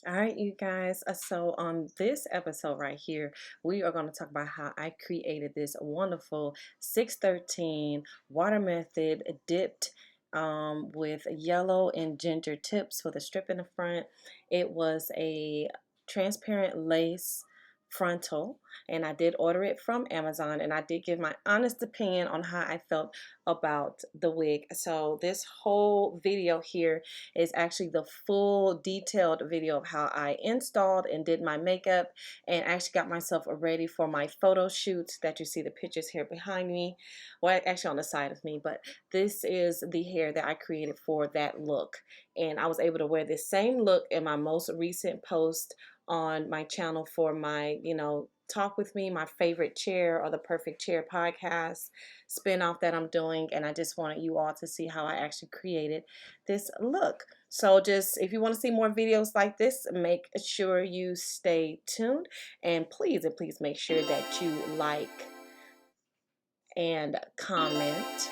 All right, you guys. So on this episode right here, we are going to talk about how I created this wonderful 613 water method dipped with yellow and ginger tips with a strip in the front. It was a transparent lace frontal, and I did order it from Amazon, and I did give my honest opinion on how I felt about the wig. So this whole video here is actually the full detailed video of how I installed and did my makeup and actually got myself ready for my photo shoots that you see the pictures here behind me. Well, actually on the side of me, but this is the hair that I created for that look. And I was able to wear this same look in my most recent post on my channel for my, talk with me, my favorite chair or the perfect chair podcast spinoff that I'm doing. And I just wanted you all to see how I actually created this look. So just if you want to see more videos like this, make sure you stay tuned, and please make sure that you like and comment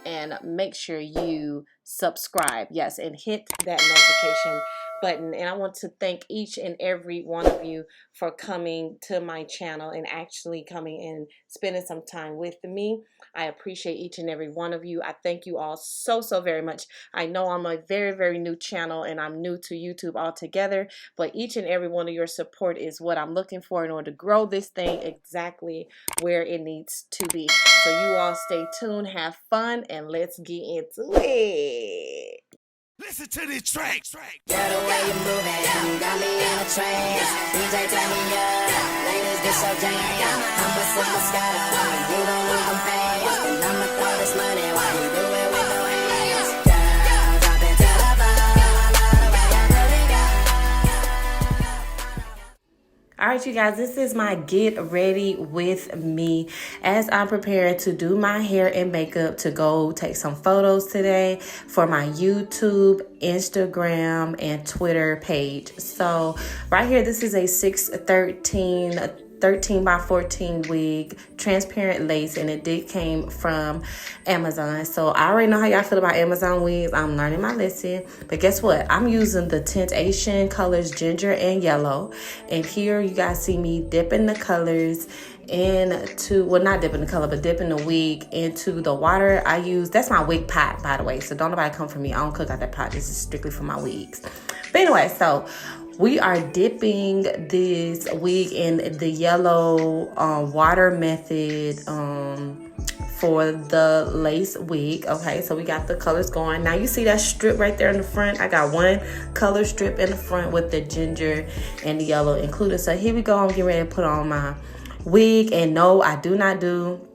and make sure you subscribe. Yes, and hit that notification button. And I want to thank each and every one of you for coming to my channel and actually coming and spending some time with me. I appreciate each and every one of you. I thank you all so very much. I know I'm a very new channel and I'm new to YouTube altogether, but each and every one of your support is what I'm looking for in order to grow this thing exactly where it needs to be. So you all stay tuned, have fun, and let's get into it. Listen to this track. Yeah, the way you moving, you got me in a trance. DJ turn me up, ladies get so jam. I'm a super scatter, you don't lose them fans. And I'ma throw this money while you do it with no hands. Girl, drop it to the floor, I love the way you do it, girl. All right, you guys, this is my get ready with me as I'm preparing to do my hair and makeup to go take some photos today for my YouTube, Instagram, and Twitter page. So right here, this is a 613 13 by 14 wig, transparent lace, and it did came from Amazon. So I already know how y'all feel about Amazon wigs. I'm learning my lesson. But guess what? I'm using the Temptation colors ginger and yellow. And here you guys see me dipping the colors into, well, not dipping the color, but dipping the wig into the water. I use, that's my wig pot, by the way. So don't nobody come for me. I don't cook out that pot. This is strictly for my wigs. But anyway, so we are dipping this wig in the yellow water method for the lace wig. Okay, so we got the colors going. Now you see that strip right there in the front? I got one color strip in the front with the ginger and the yellow included. So here we go. I'm getting ready to put on my wig. And no, I do not do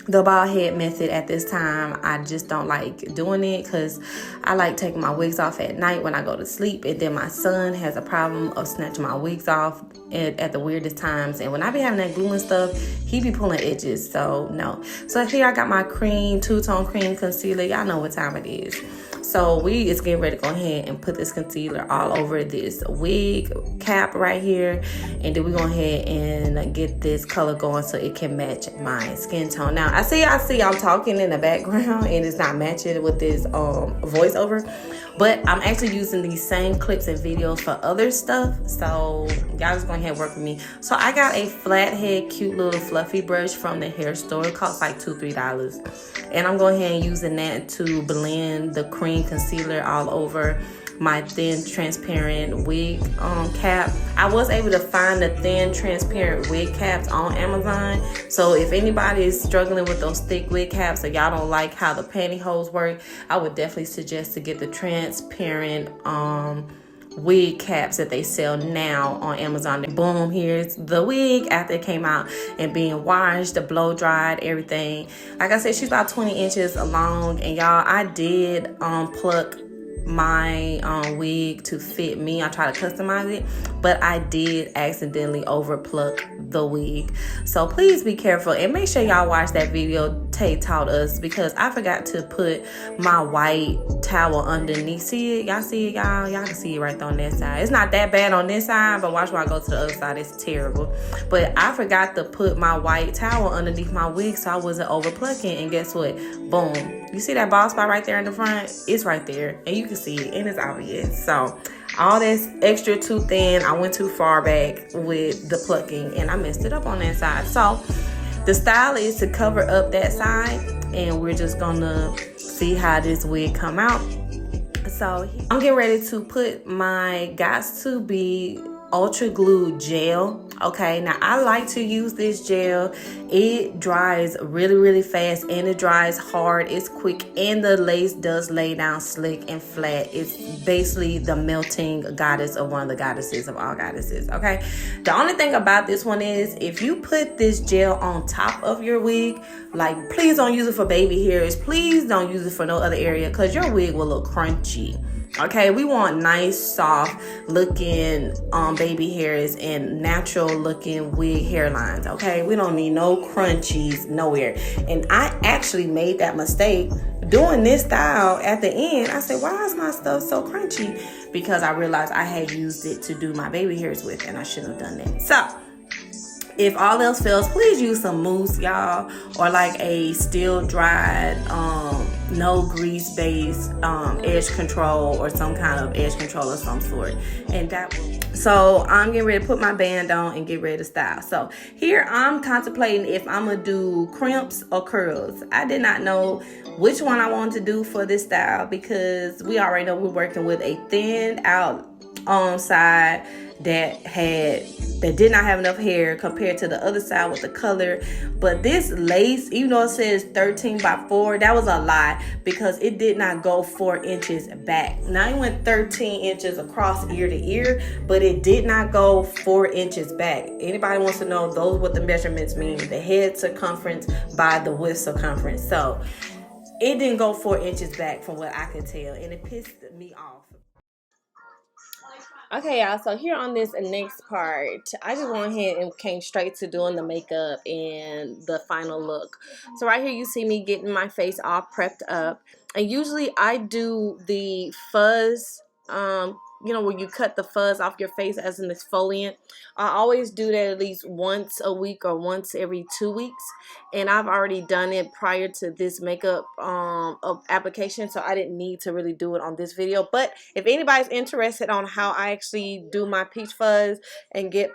the bald head method at this time. I just don't like doing it because I like taking my wigs off at night when I go to sleep, and then my son has a problem of snatching my wigs off at the weirdest times, and when I be having that glue and stuff, he be pulling edges. So no. So here I got my cream, two-tone cream concealer. Y'all know what time it is. So we is getting ready to go ahead and put this concealer all over this wig cap right here. And then we go ahead and get this color going so it can match my skin tone. Now, I see I'm talking in the background and it's not matching with this voiceover. But I'm actually using these same clips and videos for other stuff. So y'all just go ahead and work with me. So I got a flathead cute little fluffy brush from the hair store. It costs like $2-3. And I'm going ahead and using that to blend the cream concealer all over my thin transparent wig cap. I was able to find the thin transparent wig caps on Amazon. So if anybody is struggling with those thick wig caps or y'all don't like how the pantyhose work, I would definitely suggest to get the transparent wig caps that they sell now on Amazon. Boom, here's the wig after it came out and being washed, blow dried, everything. Like I said, she's about 20 inches long, and y'all, I did pluck my wig to fit me. I try to customize it, but I did accidentally over pluck the wig. So please be careful and make sure y'all watch that video Tay taught us, because I forgot to put my white towel underneath. See it? Y'all see it, y'all? Y'all can see it right there on that side. It's not that bad on this side, but watch when I go to the other side. It's terrible. But I forgot to put my white towel underneath my wig so I wasn't over plucking. And guess what? Boom. You see that bald spot right there in the front? It's right there. And you can see it, and it's obvious. So all that's extra too thin. I went too far back with the plucking and I messed it up on that side. So the style is to cover up that side, and we're just gonna see how this wig come out. So I'm getting ready to put my Gots to Be Ultra Glue gel. Okay, now I like to use this gel. It dries really fast and it dries hard. It's quick and the lace does lay down slick and flat. It's basically the melting goddess of one of the goddesses of all goddesses. Okay, the only thing about this one is if you put this gel on top of your wig, like, please don't use it for baby hairs. Please don't use it for no other area because your wig will look crunchy. Okay, we want nice, soft looking baby hairs and natural looking wig hairlines. Okay, we don't need no crunchies nowhere. And I actually made that mistake doing this style at the end. I said, why is my stuff so crunchy? Because I realized I had used it to do my baby hairs with, and I shouldn't have done that. So if all else fails, please use some mousse, y'all, or like a still dried, no grease based edge control or some kind of edge control of some sort. And that will. So I'm getting ready to put my band on and get ready to style. So here I'm contemplating if I'm gonna do crimps or curls. I did not know which one I wanted to do for this style because we already know we're working with a thinned out side that did not have enough hair compared to the other side with the color. But this lace, even though it says 13 by 4, that was a lie because it did not go 4 inches back. Now it went 13 inches across ear to ear, but it did not go 4 inches back. Anybody wants to know those what the measurements mean? The head circumference by the width circumference. So it didn't go 4 inches back from what I could tell, and it pissed me off. Okay, y'all, so here on this next part, I just went ahead and came straight to doing the makeup and the final look. So right here you see me getting my face all prepped up. And usually I do the fuzz, you know, where you cut the fuzz off your face as an exfoliant. I always do that at least once a week or once every 2 weeks. And I've already done it prior to this makeup application, so I didn't need to really do it on this video. But if anybody's interested on how I actually do my peach fuzz and get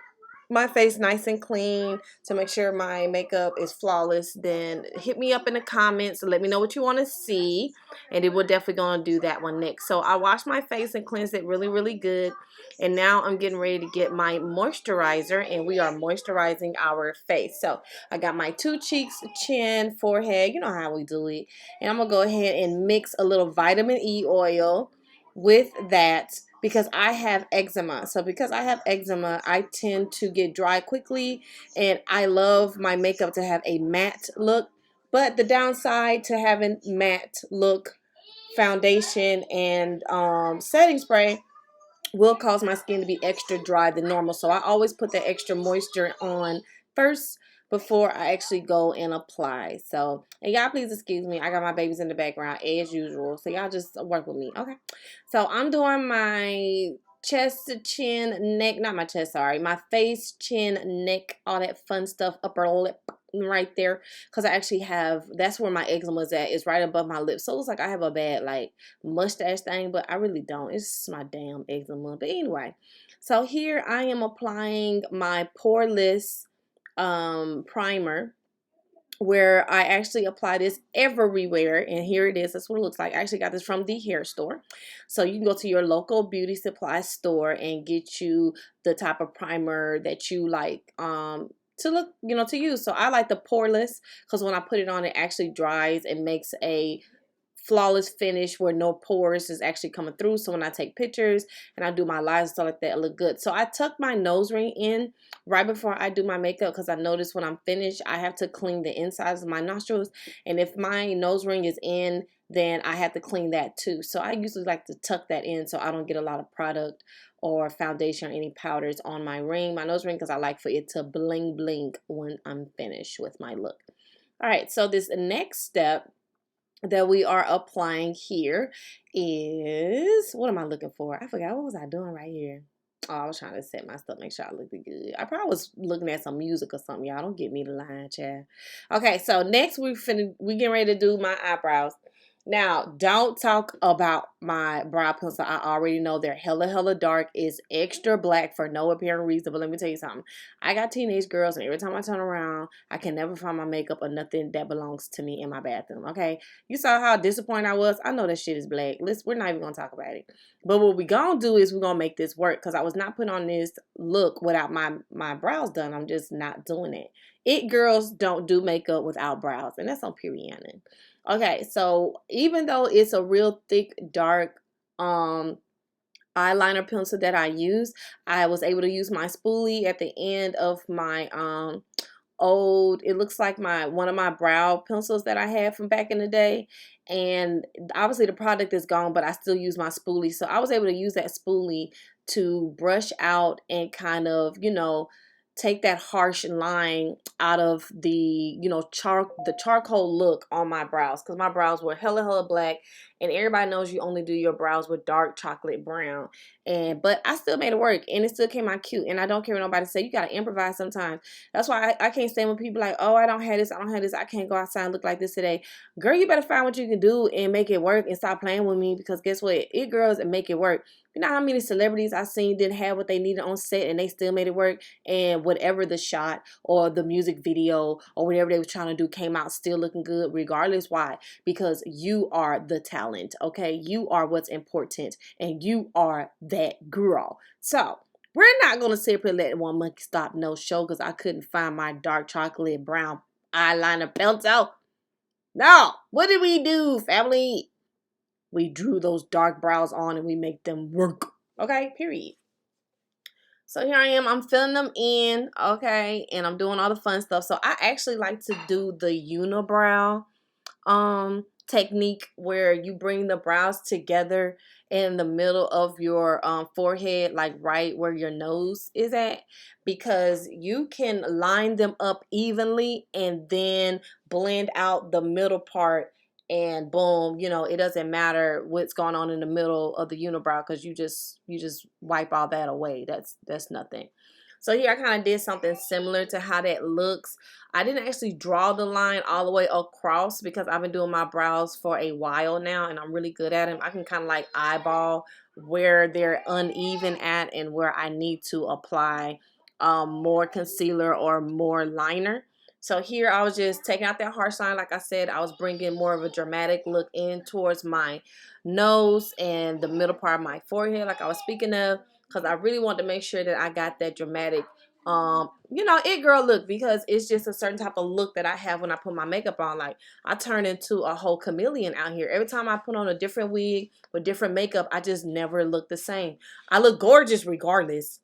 my face nice and clean to make sure my makeup is flawless, then hit me up in the comments and let me know what you want to see, and we're definitely gonna do that one next. So I washed my face and cleansed it really good, and now I'm getting ready to get my moisturizer, and we are moisturizing our face. So I got my 2 cheeks, chin, forehead, you know how we do it, and I'm gonna go ahead and mix a little vitamin E oil with that because I have eczema. So because I have eczema, I tend to get dry quickly, and I love my makeup to have a matte look. But the downside to having matte look foundation and setting spray will cause my skin to be extra dry than normal. So I always put the extra moisture on first before I actually go and apply. So, and y'all please excuse me. I got my babies in the background as usual. So y'all just work with me. Okay. So I'm doing my chest, chin, neck, not my chest, sorry. My face, chin, neck, all that fun stuff, upper lip right there, because I actually have, that's where my eczema is at. It's right above my lips. So it looks like I have a bad like mustache thing, but I really don't. It's just my damn eczema. But anyway, so here I am applying my poreless primer, where I actually apply this everywhere, and here it is. That's what it looks like. I actually got this from the hair store. So you can go to your local beauty supply store and get you the type of primer that you like to look, you know, to use. So I like the poreless because when I put it on, it actually dries and makes a flawless finish where no pores is actually coming through. So when I take pictures and I do my lives and stuff like that, it look good. So I tuck my nose ring in right before I do my makeup because I notice when I'm finished, I have to clean the insides of my nostrils. And if my nose ring is in, then I have to clean that too. So I usually like to tuck that in so I don't get a lot of product or foundation or any powders on my ring, my nose ring, because I like for it to bling bling when I'm finished with my look. All right, so this next step that we are applying here is, what am I looking for? I forgot, what was I doing right here? Oh, I was trying to set my stuff, make sure I looked good. I probably was looking at some music or something, y'all. Don't get me the line, child. Okay, so next we getting ready to do my eyebrows. Now, don't talk about my brow pencil. I already know they're hella dark. It's extra black for no apparent reason. But let me tell you something. I got teenage girls, and every time I turn around, I can never find my makeup or nothing that belongs to me in my bathroom. Okay? You saw how disappointed I was? I know that shit is black. Listen, we're not even going to talk about it. But what we going to do is we're going to make this work, because I was not putting on this look without my brows done. I'm just not doing it. It girls don't do makeup without brows, and that's on period. Okay, so even though it's a real thick, dark eyeliner pencil that I use, I was able to use my spoolie at the end of my old, it looks like one of my brow pencils that I had from back in the day. And obviously the product is gone, but I still use my spoolie. So I was able to use that spoolie to brush out and kind of, take that harsh line out of the, the charcoal look on my brows, because my brows were hella black, and everybody knows you only do your brows with dark chocolate brown. But I still made it work, and it still came out cute. And I don't care what nobody say. You gotta improvise sometimes. That's why I can't stand when people like, oh, I don't have this, I can't go outside and look like this today. Girl, you better find what you can do and make it work, and stop playing with me, because guess what? It girls and make it work. You know how many celebrities I've seen didn't have what they needed on set, and they still made it work, and whatever the shot or the music video or whatever they were trying to do came out still looking good regardless. Why? Because you are the talent, okay? You are what's important, and you are that girl. So we're not going to sit here and let one monkey stop no show, because I couldn't find my dark chocolate brown eyeliner pencil. No, what did we do, family? We drew those dark brows on, and we make them work. Okay, period. So here I am. I'm filling them in, okay, and I'm doing all the fun stuff. So I actually like to do the unibrow technique, where you bring the brows together in the middle of your forehead, like right where your nose is at, because you can line them up evenly and then blend out the middle part, and boom, it doesn't matter what's going on in the middle of the unibrow, because you just wipe all that away. That's nothing. So here I kind of did something similar to how that looks. I didn't actually draw the line all the way across, because I've been doing my brows for a while now, and I'm really good at them. I can kind of like eyeball where they're uneven at and where I need to apply more concealer or more liner. So here I was just taking out that harsh line. Like I said, I was bringing more of a dramatic look in towards my nose and the middle part of my forehead, like I was speaking of, because I really wanted to make sure that I got that dramatic, it girl look, because it's just a certain type of look that I have when I put my makeup on. Like, I turn into a whole chameleon out here. Every time I put on a different wig with different makeup, I just never look the same. I look gorgeous regardless,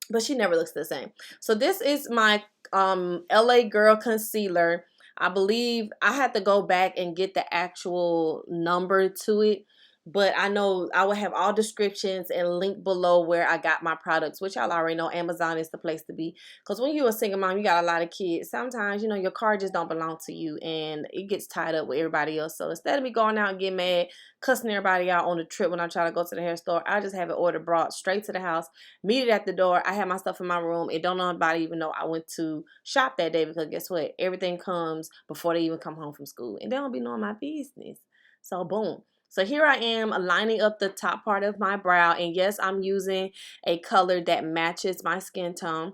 but she never looks the same. So this is my LA Girl concealer. I believe I had to go back and get the actual number to it, but I know I will have all descriptions and link below where I got my products, which y'all already know Amazon is the place to be. Because when you're a single mom, you got a lot of kids. Sometimes, your car just don't belong to you, and it gets tied up with everybody else. So instead of me going out and getting mad, cussing everybody out on the trip when I try to go to the hair store, I just have it ordered, brought straight to the house, meet it at the door. I have my stuff in my room, and don't know nobody even know I went to shop that day, because guess what? Everything comes before they even come home from school, and they don't be knowing my business. So boom. So here I am lining up the top part of my brow, and yes, I'm using a color that matches my skin tone.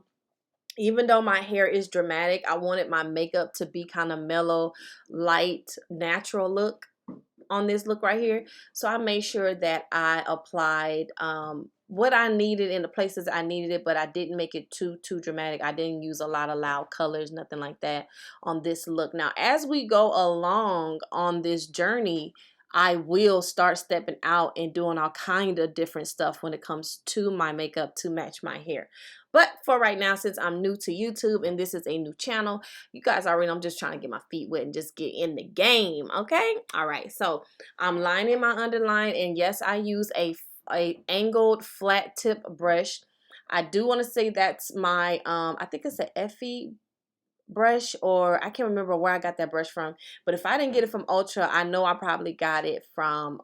Even though my hair is dramatic, I wanted my makeup to be kind of mellow, light, natural look on this look right here. So I made sure that I applied what I needed in the places I needed it, but I didn't make it too dramatic. I didn't use a lot of loud colors, nothing like that on this look. Now, as we go along on this journey, I will start stepping out and doing all kind of different stuff when it comes to my makeup to match my hair. But for right now, since I'm new to YouTube and this is a new channel, you guys already know I'm just trying to get my feet wet and just get in the game, okay? All right, so I'm lining my underline, and yes, I use a angled flat tip brush. I do want to say that's my, I think it's an Effie brush, or I can't remember where I got that brush from, but if I didn't get it from Ultra, I know I probably got it from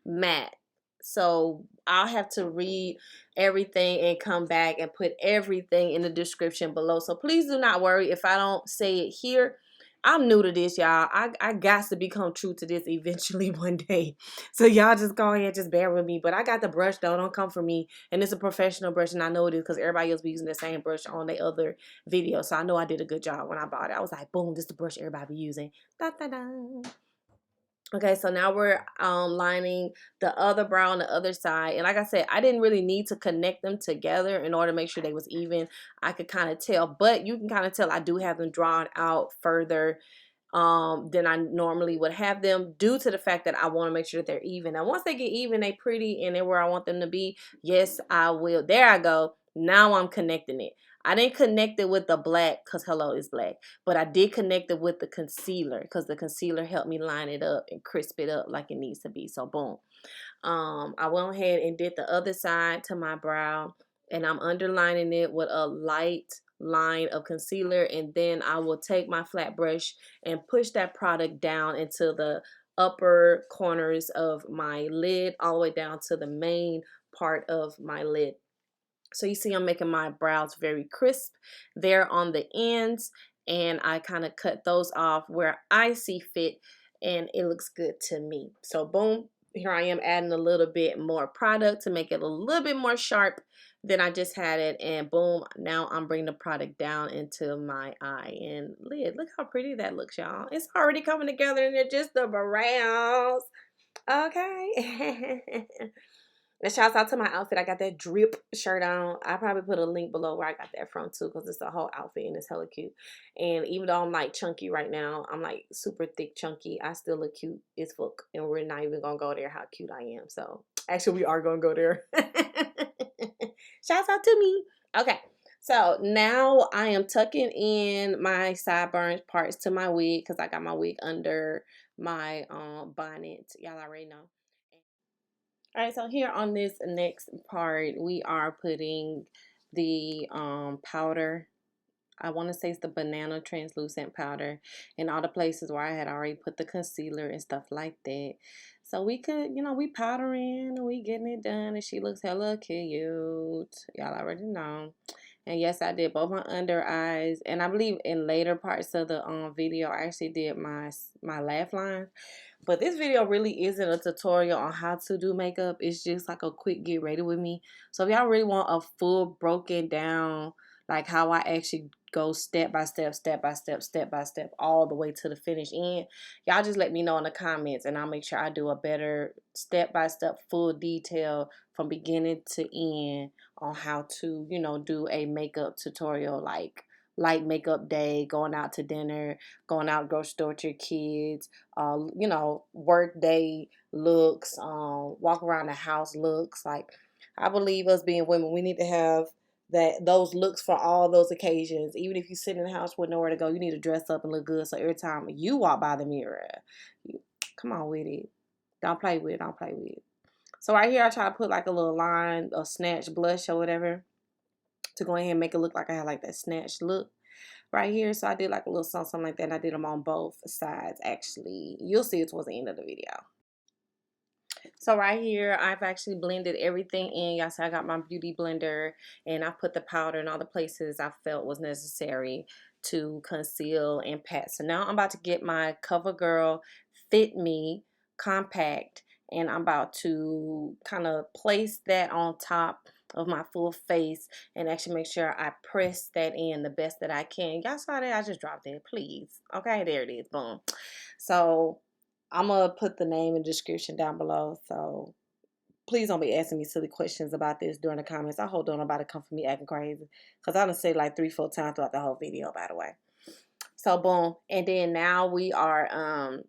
Matte. So I'll have to read everything and come back and put everything in the description below. So please do not worry if I don't say it here. I'm new to this, y'all. I got to become true to this eventually one day. So y'all just go ahead, just bear with me. But I got the brush though. Don't come for me. And it's a professional brush, and I know it is because everybody else be using the same brush on their other video. So I know I did a good job when I bought it. I was like, boom, this is the brush everybody be using. Da da da. Okay, so now we're lining the other brow on the other side. And like I said, I didn't really need to connect them together in order to make sure they was even. I could kind of tell, but you can kind of tell I do have them drawn out further than I normally would have them, due to the fact that I want to make sure that they're even. Now, once they get even, they pretty and they're where I want them to be. Yes, I will. There I go. Now I'm connecting it. I didn't connect it with the black because hello is black, but I did connect it with the concealer because the concealer helped me line it up and crisp it up like it needs to be. So boom. I went ahead and did the other side to my brow, and I'm underlining it with a light line of concealer, and then I will take my flat brush and push that product down into the upper corners of my lid, all the way down to the main part of my lid. So you see I'm making my brows very crisp there on the ends, and I kind of cut those off where I see fit, and it looks good to me. So boom, here I am adding a little bit more product to make it a little bit more sharp than I just had it, and boom, now I'm bringing the product down into my eye and lid. Look how pretty that looks, y'all. It's already coming together, and they're just the brows. Okay. And shouts out to my outfit. I got that drip shirt on. I probably put a link below where I got that from too, because it's a whole outfit and it's hella cute. And even though I'm like chunky right now, I'm like super thick chunky, I still look cute as fuck. And we're not even gonna go there how cute I am. So actually we are gonna go there. Shouts out to me. Okay. So now I am tucking in my sideburns parts to my wig because I got my wig under my bonnet. Y'all already know. All right, so here on this next part, we are putting the powder. I want to say it's the banana translucent powder in all the places where I had already put the concealer and stuff like that. So we could, we powdering and we getting it done, and she looks hella cute. Y'all already know. And yes, I did both my under eyes, and I believe in later parts of the video, I actually did my laugh lines. But this video really isn't a tutorial on how to do makeup. It's just like a quick get ready with me. So if y'all really want a full broken down, like how I actually go step by step, step by step, step by step, all the way to the finish end, y'all just let me know in the comments, and I'll make sure I do a better step by step full detail from beginning to end on how to, do a makeup tutorial, like light makeup day, going out to dinner, going out to grocery store with your kids, work day looks, walk around the house looks. Like, I believe us being women, we need to have those looks for all those occasions. Even if you sit in the house with nowhere to go, you need to dress up and look good. So every time you walk by the mirror, come on with it. Don't play with it. Don't play with it. So right here, I try to put like a little line of snatch blush or whatever to go ahead and make it look like I had like that snatched look right here. So I did like a little something like that, and I did them on both sides actually. You'll see it towards the end of the video. So right here, I've actually blended everything in. Y'all see I got my beauty blender, and I put the powder in all the places I felt was necessary to conceal and pat. So now I'm about to get my CoverGirl Fit Me Compact, and I'm about to kind of place that on top of my full face and actually make sure I press that in the best that I can. Y'all saw that? I just dropped it. Please. Okay, there it is. Boom. So I'm going to put the name and description down below. So please don't be asking me silly questions about this during the comments. I hope don't nobody come for me acting crazy, because I done said like 3-4 times throughout the whole video, by the way. So boom. And then now we are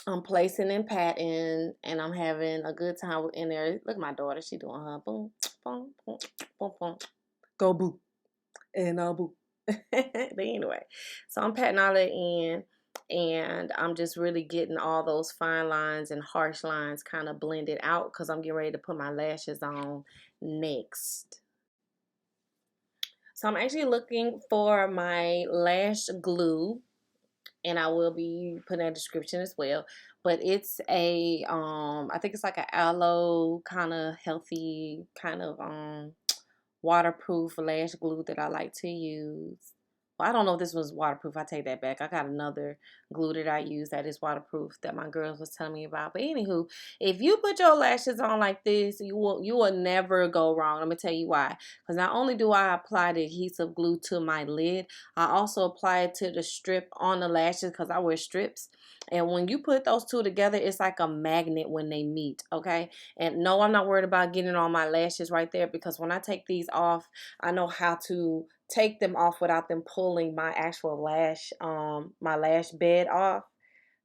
I'm placing and patting, and I'm having a good time in there. Look at my daughter. She doing her boom, boom, boom, boom, boom. Go boo. And boo. But anyway, so I'm patting all that in, and I'm just really getting all those fine lines and harsh lines kind of blended out, because I'm getting ready to put my lashes on next. So I'm actually looking for my lash glue, and I will be putting a description as well. But it's a I think it's like an aloe kind of healthy kind of waterproof lash glue that I like to use. Well, I don't know if this was waterproof. I take that back. I got another glue that I use that is waterproof that my girls was telling me about. But anywho, if you put your lashes on like this, you will never go wrong. I'm gonna tell you why. Because not only do I apply the adhesive glue to my lid, I also apply it to the strip on the lashes because I wear strips. And when you put those two together, it's like a magnet when they meet, okay? And no, I'm not worried about getting on my lashes right there because when I take these off, I know how to take them off without them pulling my actual lash, my lash bed off.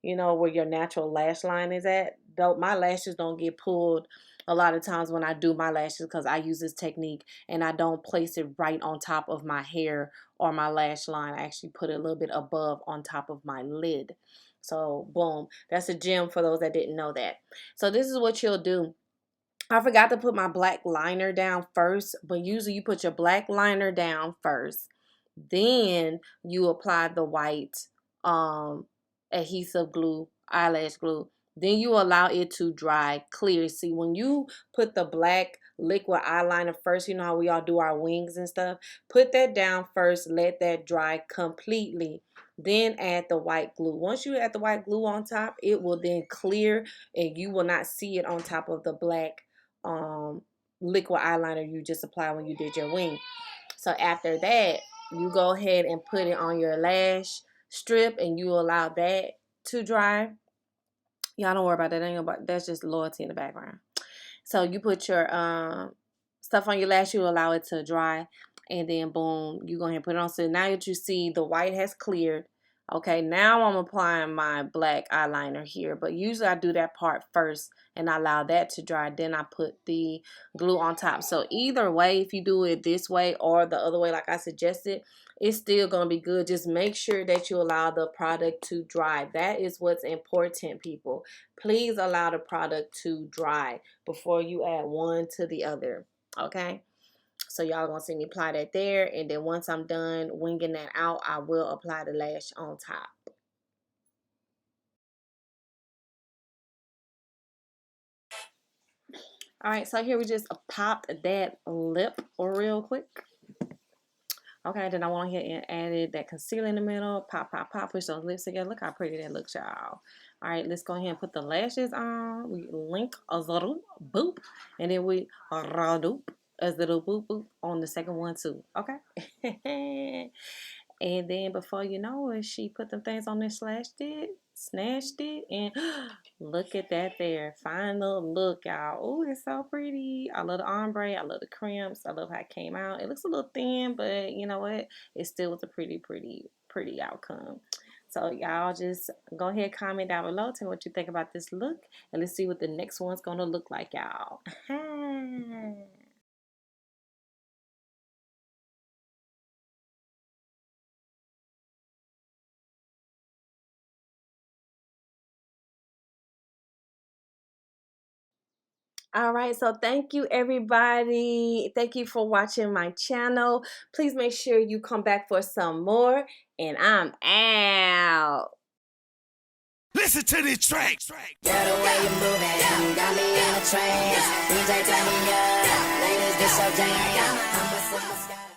You know, where your natural lash line is at. Though my lashes don't get pulled a lot of times when I do my lashes because I use this technique and I don't place it right on top of my hair or my lash line. I actually put it a little bit above on top of my lid. So boom, that's a gem for those that didn't know that. So this is what you'll do. I forgot to put my black liner down first, but usually you put your black liner down first. Then you apply the white adhesive glue, eyelash glue. Then you allow it to dry clear. See, when you put the black liquid eyeliner first, you know how we all do our wings and stuff. Put that down first. Let that dry completely. Then add the white glue. Once you add the white glue on top, it will then clear and you will not see it on top of the black liquid eyeliner you just applied when you did your wing. So after that, you go ahead and put it on your lash strip and you allow that to dry. Y'all don't worry about that. Ain't about, that's just loyalty in the background. So you put your stuff on your lash, you allow it to dry, and then boom, you go ahead and put it on. So now that you see the white has cleared, okay, now I'm applying my black eyeliner here, but usually I do that part first and I allow that to dry, then I put the glue on top. So either way, if you do it this way or the other way like I suggested, it's still going to be good. Just make sure that you allow the product to dry. That is what's important, people. Please allow the product to dry before you add one to the other, okay? So y'all gonna see me apply that there, and then once I'm done winging that out, I will apply the lash on top. All right, so here we just popped that lip real quick. Okay, then I went ahead and added that concealer in the middle. Pop, pop, pop, push those lips together. Look how pretty that looks, y'all. All right, let's go ahead and put the lashes on. We link a little boop, and then we doop a little boop boop on the second one too. Okay. And then before you know it, she put them things on there, snatched it, and look at that there. Final look, y'all. Oh, it's so pretty. I love the ombre. I love the crimps. I love how it came out. It looks a little thin, but you know what? It still was a pretty outcome. So y'all just go ahead, comment down below. Tell me what you think about this look. And let's see what the next one's going to look like, y'all. All right, so thank you everybody. Thank you for watching my channel. Please make sure you come back for some more, and I'm out. Listen to these tracks. Girl, the way you moving got me in a trance. DJ turn me up, ladies get so jam. I'm a superstar.